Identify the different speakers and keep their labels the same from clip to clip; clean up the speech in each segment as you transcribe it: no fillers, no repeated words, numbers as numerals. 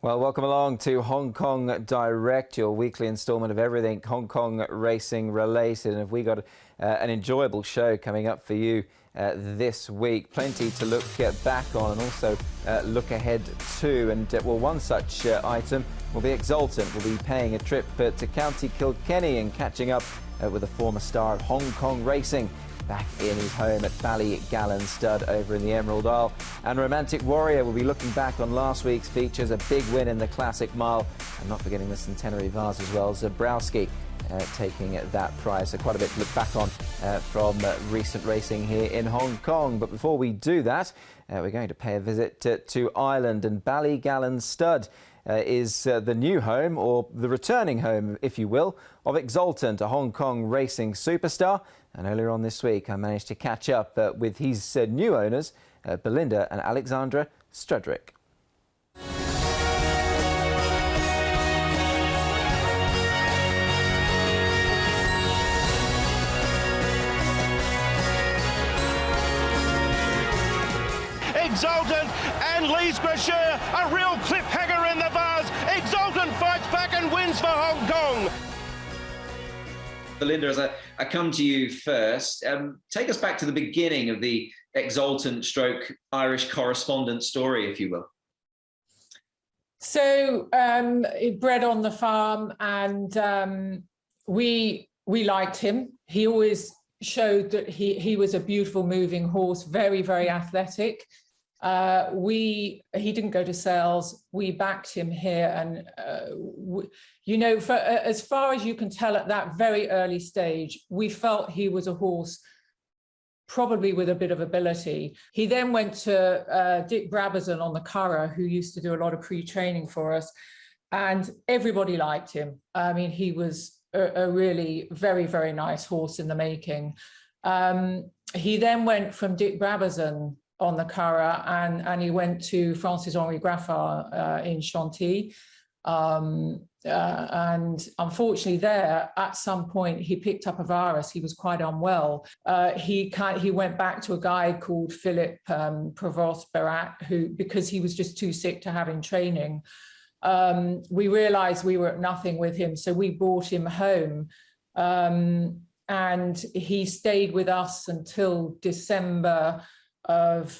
Speaker 1: Well, welcome along to Hong Kong Direct, your weekly instalment of everything Hong Kong racing related. And have we got an enjoyable show coming up for you this week. Plenty to look back on and also look ahead to. And well, one such item will be Exultant. Will be paying a trip to County Kilkenny and catching up with a former star of Hong Kong racing, back in his home at Ballygallon Stud over in the Emerald Isle. And Romantic Warrior will be looking back on last week's features, a big win in the Classic Mile, and not forgetting the Centenary Vase as well. Zabrowski taking that prize. So quite a bit to look back on from recent racing here in Hong Kong. But before we do that, we're going to pay a visit to Ireland, and Ballygallon Stud is the new home, or the returning home, if you will, of Exultant, a Hong Kong racing superstar. And earlier on this week, I managed to catch up with his new owners, Belinda and Alexandra Strudwick.
Speaker 2: Exultant and Lee's Gracheur, a real cliffhanger in the vase. Exultant fights back and wins for Hong Kong.
Speaker 3: Belinda, as I come to you first, take us back to the beginning of the Exultant stroke Irish correspondent story, if you will.
Speaker 4: So bred on the farm, and we liked him. He always showed that he was a beautiful moving horse, very, very athletic. He didn't go to sales. We backed him here, and you know, for as far as you can tell at that very early stage, we felt he was a horse probably with a bit of ability. He then went to Dick Brabazon on the Curragh, who used to do a lot of pre-training for us, and everybody liked him. I mean, he was a really very, very nice horse in the making. He then went from Dick Brabazon on the Curragh, and he went to Francis-Henri Graffard in Chantilly. And unfortunately there, at some point, he picked up a virus. He was quite unwell. He went back to a guy called Philip Provost-Barat, who, because he was just too sick to have in training, we realized we were at nothing with him, so we brought him home. And he stayed with us until December of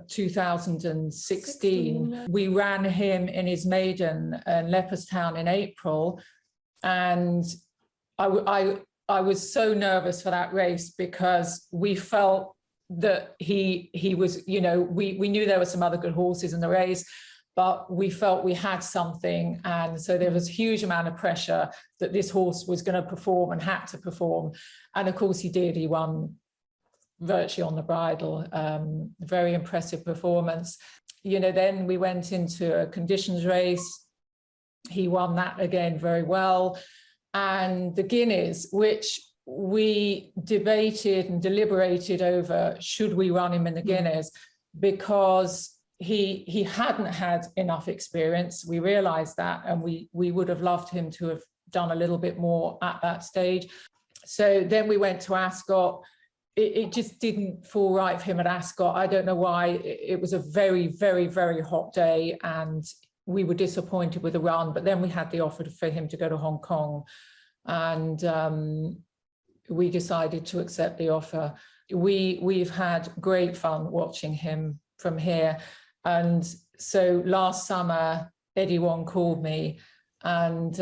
Speaker 4: 2016. We ran him in his maiden in Leopardstown in April, and I was so nervous for that race, because we felt that he was, you know, we knew there were some other good horses in the race, but we felt we had something, and so there was a huge amount of pressure that this horse was going to perform and had to perform. And of course he did. He won virtually on the bridle. Very impressive performance. You know, then we went into a conditions race. He won that again very well. And the Guineas, which we debated and deliberated over, should we run him in the Guineas, because he hadn't had enough experience. We realized that, and we would have loved him to have done a little bit more at that stage. So then we went to Ascot. It just didn't fall right for him at Ascot. I don't know why. It was a very, very, very hot day, and we were disappointed with the run. But then we had the offer for him to go to Hong Kong, and we decided to accept the offer. We've had great fun watching him from here. And so last summer, Eddie Wong called me, and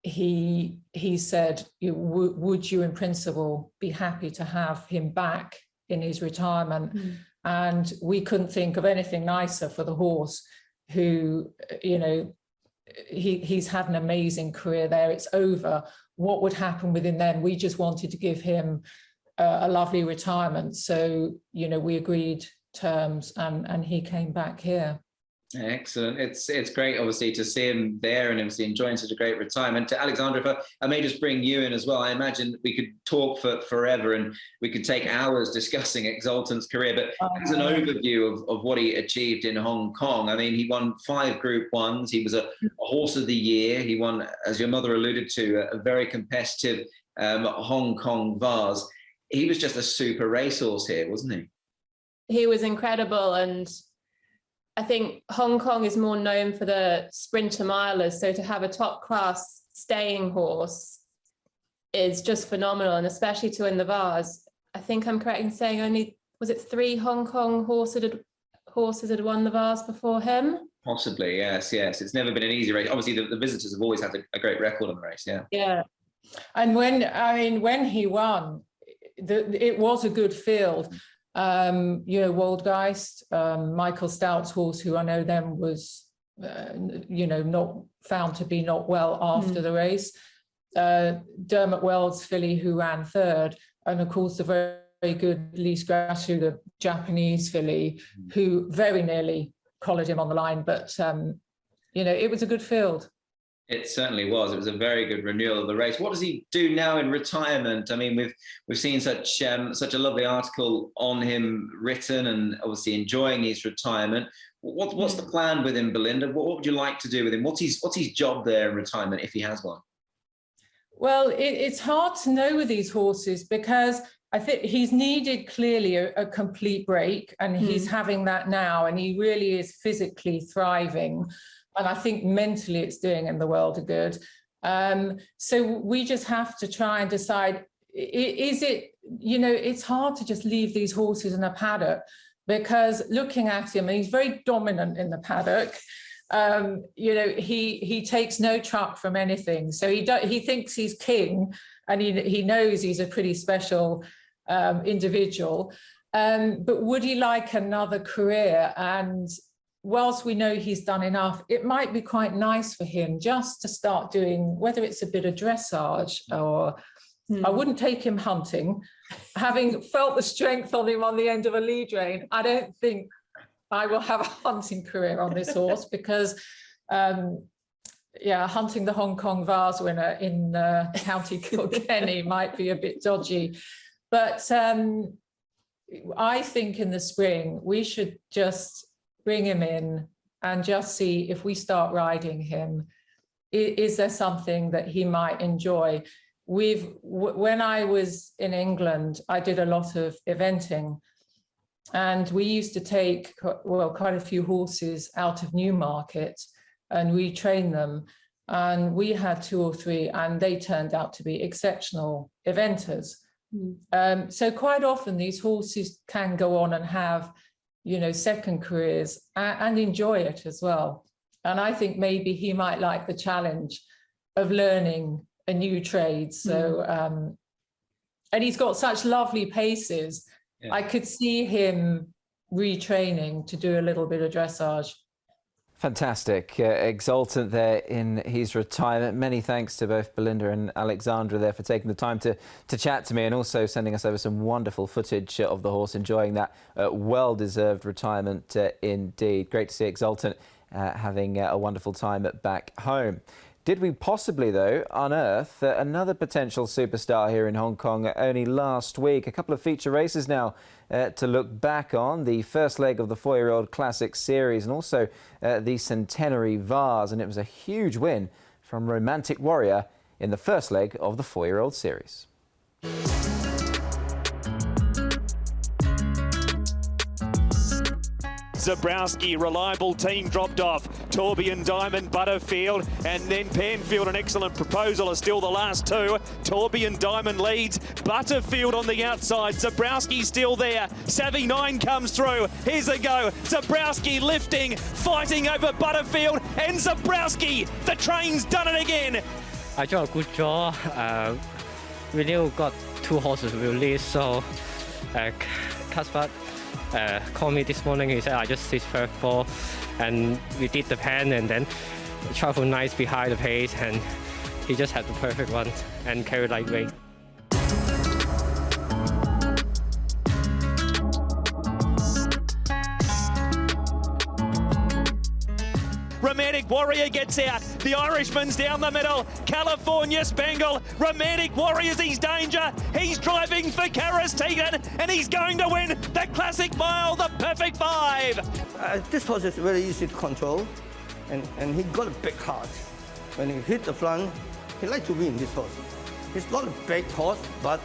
Speaker 4: he said, would you in principle be happy to have him back in his retirement? And we couldn't think of anything nicer for the horse, who, you know, he's had an amazing career there. It's over. What would happen with him then? We just wanted to give him a lovely retirement. So, you know, we agreed terms, and he came back here.
Speaker 3: Excellent. It's great, obviously, to see him there and obviously enjoying such a great retirement. To Alexandra, if I may just bring you in as well. I imagine we could talk for forever, and we could take hours discussing Exultant's career, but as an overview of what he achieved in Hong Kong, I mean, he won 5 Group 1s. He was a Horse of the Year. He won, as your mother alluded to, a very competitive Hong Kong Vase. He was just a super racehorse here, wasn't he?
Speaker 5: He was incredible, and I think Hong Kong is more known for the sprinter milers. So to have a top class staying horse is just phenomenal. And especially to win the Vase. I think I'm correct in saying only, was it 3 Hong Kong horses had won the Vase before him?
Speaker 3: Possibly, yes. It's never been an easy race. Obviously, the visitors have always had a great record on the race, yeah.
Speaker 4: Yeah. And when he won, it was a good field. Waldgeist, Michael Stout's horse, who I know then was, not found to be not well after the race. Dermot Wells' filly, who ran 3rd, and of course the very, very good Lise Grashu, the Japanese filly, who very nearly collared him on the line. But it was a good field.
Speaker 3: It certainly was. It was a very good renewal of the race. What does he do now in retirement? I mean, we've seen such a lovely article on him written, and obviously enjoying his retirement. What's the plan with him, Belinda? What would you like to do with him? What's his job there in retirement, if he has one?
Speaker 4: Well, it's hard to know with these horses, because I think he's needed clearly a complete break, and he's having that now, and he really is physically thriving. And I think mentally it's doing him the world of good. So we just have to try and decide, is it, it's hard to just leave these horses in a paddock, because looking at him, and he's very dominant in the paddock. He takes no truck from anything. So he thinks he's king, and he knows he's a pretty special individual. But would he like another career? And whilst we know he's done enough, it might be quite nice for him just to start doing, whether it's a bit of dressage or I wouldn't take him hunting. Having felt the strength on him on the end of a lead rein, I don't think I will have a hunting career on this horse, because hunting the Hong Kong Vase winner in County Kilkenny might be a bit dodgy. But I think in the spring we should just bring him in and just see if we start riding him, is there something that he might enjoy? When I was in England, I did a lot of eventing, and we used to take, quite a few horses out of Newmarket and retrain them. And we had 2 or 3, and they turned out to be exceptional eventers. So quite often these horses can go on and have, second careers and enjoy it as well. And I think maybe he might like the challenge of learning a new trade. So, and he's got such lovely paces. Yeah. I could see him retraining to do a little bit of dressage.
Speaker 1: Fantastic. Exultant there in his retirement. Many thanks to both Belinda and Alexandra there for taking the time to chat to me, and also sending us over some wonderful footage of the horse enjoying that well-deserved retirement indeed. Great to see Exultant having a wonderful time back home. Did we possibly, though, unearth another potential superstar here in Hong Kong only last week? A couple of feature races now to look back on. The first leg of the 4-year-old Classic Series, and also the Centenary Vase. And it was a huge win from Romantic Warrior in the first leg of the 4-year-old series.
Speaker 6: Zabrowski, reliable team dropped off. Tourbillon, Diamond, Butterfield, and then Penfield, an excellent proposal, are still the last 2. Tourbillon, Diamond leads. Butterfield on the outside. Zabrowski still there. Savvy 9 comes through. Here's a go. Zabrowski lifting, fighting over Butterfield, and Zabrowski, the train's done it again.
Speaker 7: I got a good draw. We still got 2 horses release, so Casper called me this morning. He said I just sit first 4, and we did the pen, and then travel nice behind the pace, and he just had the perfect one and carried lightweight.
Speaker 6: Romantic Warrior gets out. The Irishman's down the middle. California Spangle. Romantic Warrior's his danger. He's driving for Karis Tegan, and he's going to win the Classic Mile, the perfect 5.
Speaker 8: This horse is very easy to control, and he got a big heart. When he hit the front, he likes to win, this horse. He's not a big horse, but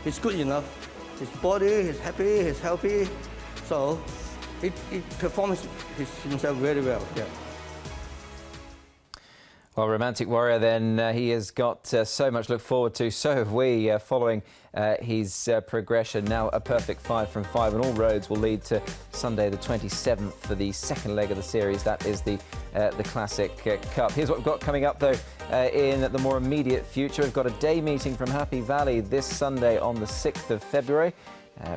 Speaker 8: he's good enough. His body, he's happy, he's healthy, so he performs himself very well. Yeah.
Speaker 1: Well, Romantic Warrior then, he has got so much to look forward to. So have we, following his progression. Now a perfect 5 from 5, and all roads will lead to Sunday the 27th for the second leg of the series. That is the Classic Cup. Here's what we've got coming up, though, in the more immediate future. We've got a day meeting from Happy Valley this Sunday on the 6th of February.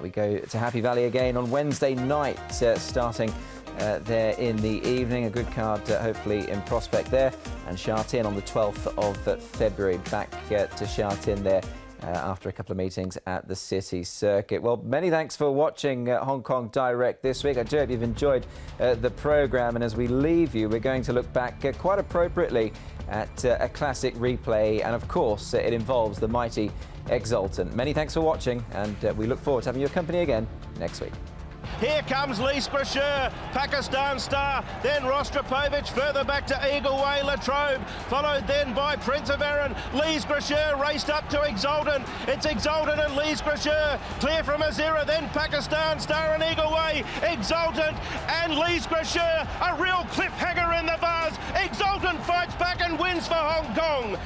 Speaker 1: We go to Happy Valley again on Wednesday night, starting there in the evening. A good card hopefully in prospect there. And Sha Tin on the 12th of February, back to Sha Tin there after a couple of meetings at the City Circuit. Well, many thanks for watching Hong Kong Direct this week. I do hope you've enjoyed the programme, and as we leave you, we're going to look back quite appropriately at a classic replay, and of course it involves the mighty Exultant. Many thanks for watching, and we look forward to having your company again next week.
Speaker 2: Here comes Lise Gracheur, Pakistan Star, then Rostropovich, further back to Eagle Way, Latrobe, followed then by Prince of Arran. Lise Gracheur raced up to Exultant. It's Exultant and Lise Gracheur, clear from Azira, then Pakistan Star and Eagle Way. Exultant and Lise Gracheur, a real cliffhanger in the bars. Exultant fights back and wins for Hong Kong.